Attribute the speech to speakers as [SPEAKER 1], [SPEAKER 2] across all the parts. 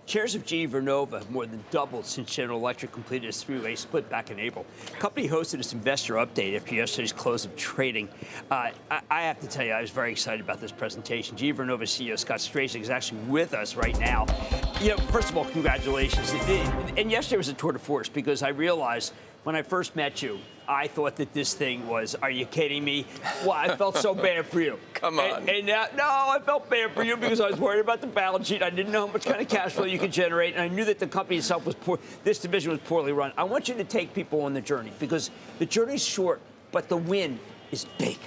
[SPEAKER 1] Shares of GE Vernova have more than doubled since General Electric completed its three-way split back in April. The company hosted its investor update after yesterday's close of trading. I have to tell you, I was very excited about this presentation. GE Vernova CEO Scott Strazik is actually with us right now. You know, first of all, congratulations. And yesterday was a tour de force because I realized when I first met you, I thought that this thing was, are you kidding me? Well, I felt so bad for you.
[SPEAKER 2] Come on.
[SPEAKER 1] And now, no, I felt bad for you because I was worried about the balance sheet. I didn't know how much kind of cash flow you could generate, and I knew that the company itself was poor. This division was poorly run. I want you to take people on the journey because the journey's short, but the win is big.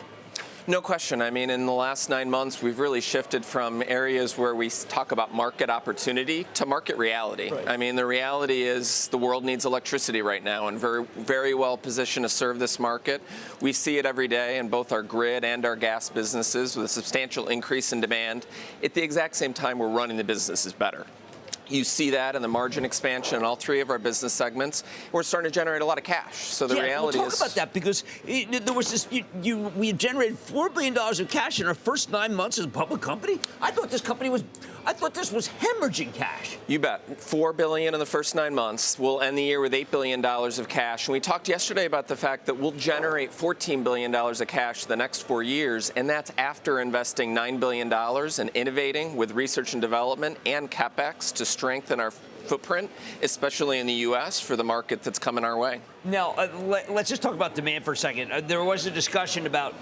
[SPEAKER 2] No question. I mean, in the last 9 months, we've really shifted from areas where we talk about market opportunity to market reality. Right. I mean, the reality is the world needs electricity right now, and very, very well positioned to serve this market. We see it every day in both our grid and our gas businesses with a substantial increase in demand. At the exact same time, we're running the businesses better. You see that in the margin expansion in all three of our business segments. We're starting to generate a lot of cash. So the reality is...
[SPEAKER 1] talk about that because there was this. We generated $4 billion of cash in our first 9 months as a public company. I thought this was hemorrhaging cash.
[SPEAKER 2] You bet. $4 billion in the first 9 months. We'll end the year with $8 billion of cash. And we talked yesterday about the fact that we'll generate $14 billion of cash the next 4 years, and that's after investing $9 billion in innovating with research and development and CapEx to strengthen our footprint, especially in the U.S. for the market that's coming our way.
[SPEAKER 1] Now, let's just talk about demand for a second. There was a discussion about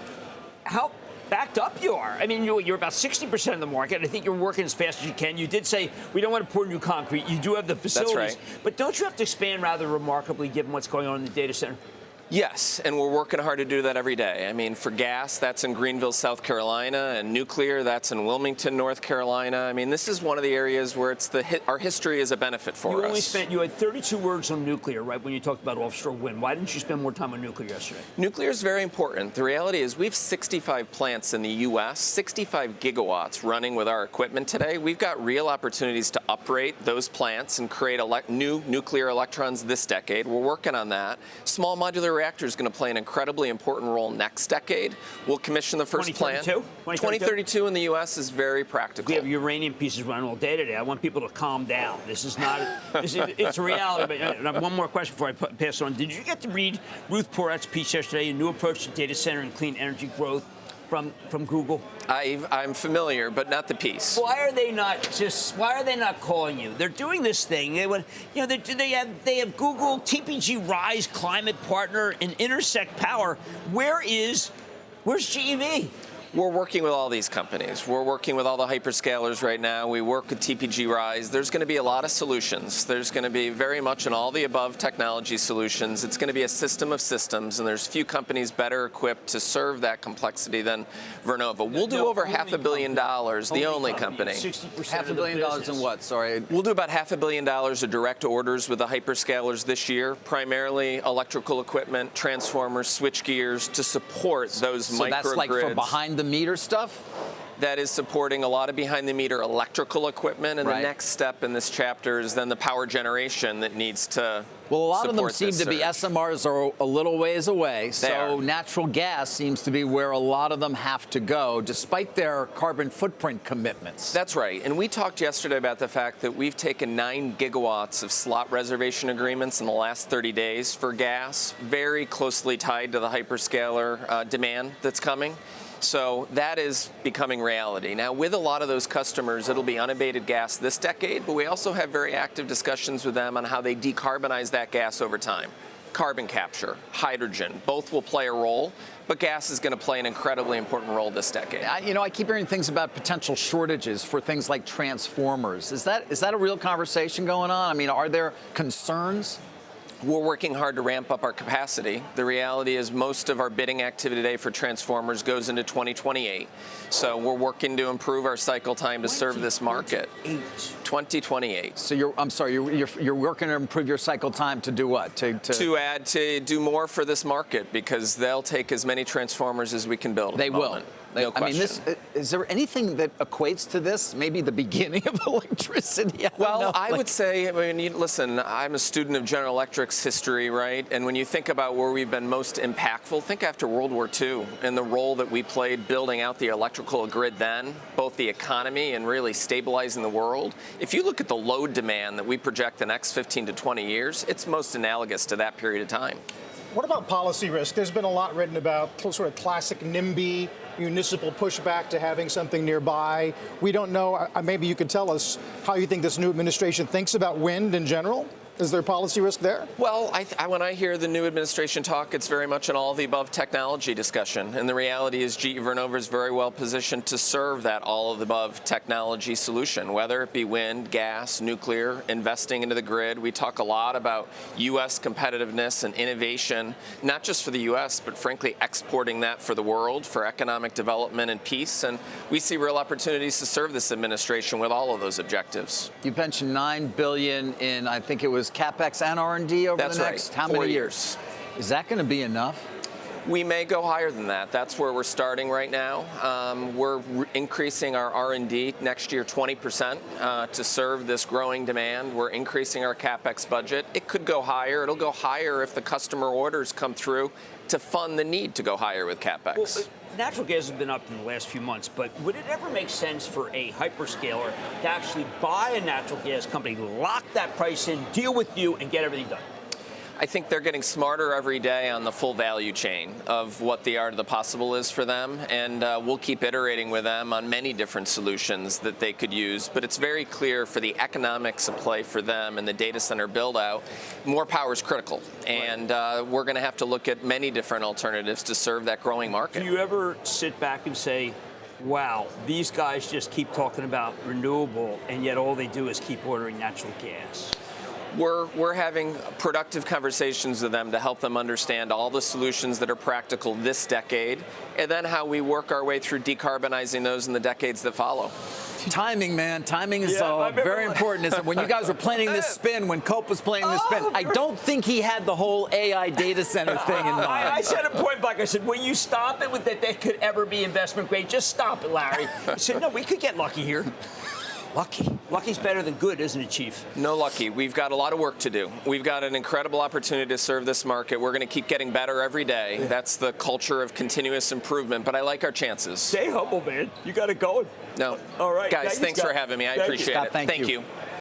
[SPEAKER 1] how backed up you are. I mean, you're about 60% of the market. I think you're working as fast as you can. You did say we don't want to pour new concrete. You do have the facilities.
[SPEAKER 2] That's right.
[SPEAKER 1] But don't you have to expand rather remarkably given what's going on in the data center?
[SPEAKER 2] Yes, and we're working hard to do that every day. I mean, for gas, that's in Greenville, South Carolina, and nuclear, that's in Wilmington, North Carolina. I mean, this is one of the areas where it's our history is a benefit for us.
[SPEAKER 1] You had 32 words on nuclear, right, when you talked about offshore wind. Why didn't you spend more time on nuclear yesterday?
[SPEAKER 2] Nuclear is very important. The reality is we have 65 plants in the U.S., 65 gigawatts running with our equipment today. We've got real opportunities to upgrade those plants and create new nuclear electrons this decade. We're working on that. Small modular reactor is going to play an incredibly important role next decade. We'll commission the first plant. 2032 in the U.S. is very practical.
[SPEAKER 1] We have uranium pieces running all day today. I want people to calm down. This is not, it's a reality. But I have one more question before I pass on. Did you get to read Ruth Porat's piece yesterday, A New Approach to Data Center and Clean Energy Growth from Google?
[SPEAKER 2] I'm familiar, but not the piece.
[SPEAKER 1] Why are they not calling you? They're doing this thing. They have Google, TPG Rise, Climate Partner, and Intersect Power. Where's GEV?
[SPEAKER 2] We're working with all these companies. We're working with all the hyperscalers right now. We work with TPG Rise. There's going to be a lot of solutions. There's going to be very much an all the above technology solutions. It's going to be a system of systems, and there's few companies better equipped to serve that complexity than Vernova. We'll do over $500 million, the only company.
[SPEAKER 3] $500 million in what? Sorry.
[SPEAKER 2] We'll do about $500 million of direct orders with the hyperscalers this year, primarily electrical equipment, transformers, switch gears to support those microgrids.
[SPEAKER 3] So that's like for behind the meter stuff?
[SPEAKER 2] That is supporting a lot of behind-the-meter electrical equipment, and the next step in this chapter is then the power generation that needs to
[SPEAKER 3] Well, a lot of them seem
[SPEAKER 2] to
[SPEAKER 3] be SMRs are a little ways away, so natural gas seems to be where a lot of them have to go, despite their carbon footprint commitments.
[SPEAKER 2] That's right, and we talked yesterday about the fact that we've taken 9 gigawatts of slot reservation agreements in the last 30 days for gas, very closely tied to the hyperscaler demand that's coming. So that is becoming reality. Now, with a lot of those customers, it'll be unabated gas this decade, but we also have very active discussions with them on how they decarbonize that gas over time. Carbon capture, hydrogen, both will play a role, but gas is going to play an incredibly important role this decade.
[SPEAKER 3] I keep hearing things about potential shortages for things like transformers. Is that a real conversation going on? I mean, are there concerns?
[SPEAKER 2] We're working hard to ramp up our capacity. The reality is most of our bidding activity today for transformers goes into 2028. So we're working to improve our cycle time to serve this market. 2028.
[SPEAKER 3] So you're working to improve your cycle time to do what?
[SPEAKER 2] To do more for this market because they'll take as many transformers as we can build.
[SPEAKER 3] They will.
[SPEAKER 2] No
[SPEAKER 3] I mean,
[SPEAKER 2] question.
[SPEAKER 3] is there anything that equates to this? Maybe the beginning of electricity?
[SPEAKER 2] I would say, listen, I'm a student of General Electric's history, right? And when you think about where we've been most impactful, think after World War II and the role that we played building out the electrical grid then, both the economy and really stabilizing the world. If you look at the load demand that we project the next 15 to 20 years, it's most analogous to that period of time.
[SPEAKER 4] What about policy risk? There's been a lot written about sort of classic NIMBY, municipal pushback to having something nearby. We don't know, maybe you could tell us how you think this new administration thinks about wind in general? Is there policy risk there?
[SPEAKER 2] Well, when I hear the new administration talk, it's very much an all-of-the-above technology discussion. And the reality is GE Vernova is very well positioned to serve that all-of-the-above technology solution, whether it be wind, gas, nuclear, investing into the grid. We talk a lot about U.S. competitiveness and innovation, not just for the U.S., but frankly exporting that for the world, for economic development and peace. And we see real opportunities to serve this administration with all of those objectives.
[SPEAKER 3] You mentioned $9 billion in, I think it was CapEx and R&D over the next how many years? Is that going to be enough?
[SPEAKER 2] We may go higher than that. That's where we're starting right now. We're increasing our R&D next year 20% to serve this growing demand. We're increasing our CapEx budget. It could go higher. It'll go higher if the customer orders come through to fund the need to go higher with CapEx.
[SPEAKER 1] Well, natural gas has been up in the last few months, but would it ever make sense for a hyperscaler to actually buy a natural gas company, lock that price in, deal with you, and get everything done?
[SPEAKER 2] I think they're getting smarter every day on the full value chain of what the art of the possible is for them, and we'll keep iterating with them on many different solutions that they could use. But it's very clear for the economics of play for them and the data center build out, more power is critical, and we're going to have to look at many different alternatives to serve that growing market.
[SPEAKER 1] Do you ever sit back and say, wow, these guys just keep talking about renewable, and yet all they do is keep ordering natural gas?
[SPEAKER 2] We're having productive conversations with them to help them understand all the solutions that are practical this decade, and then how we work our way through decarbonizing those in the decades that follow.
[SPEAKER 3] Timing, man. Timing is very important. When you guys were planning this spin, when Cope was planning this spin, I don't think he had the whole AI data center thing in mind.
[SPEAKER 1] I said a point blank. I said, will you stop it with that could ever be investment grade? Just stop it, Larry. He said, no, we could get lucky here. Lucky. Lucky's better than good, isn't it, Chief?
[SPEAKER 2] No lucky. We've got a lot of work to do. We've got an incredible opportunity to serve this market. We're going to keep getting better every day. Yeah. That's the culture of continuous improvement, but I like our chances.
[SPEAKER 1] Stay humble, man. You got it going.
[SPEAKER 2] No.
[SPEAKER 1] All right.
[SPEAKER 2] Guys, thanks for having me. I appreciate it.
[SPEAKER 3] Thank you.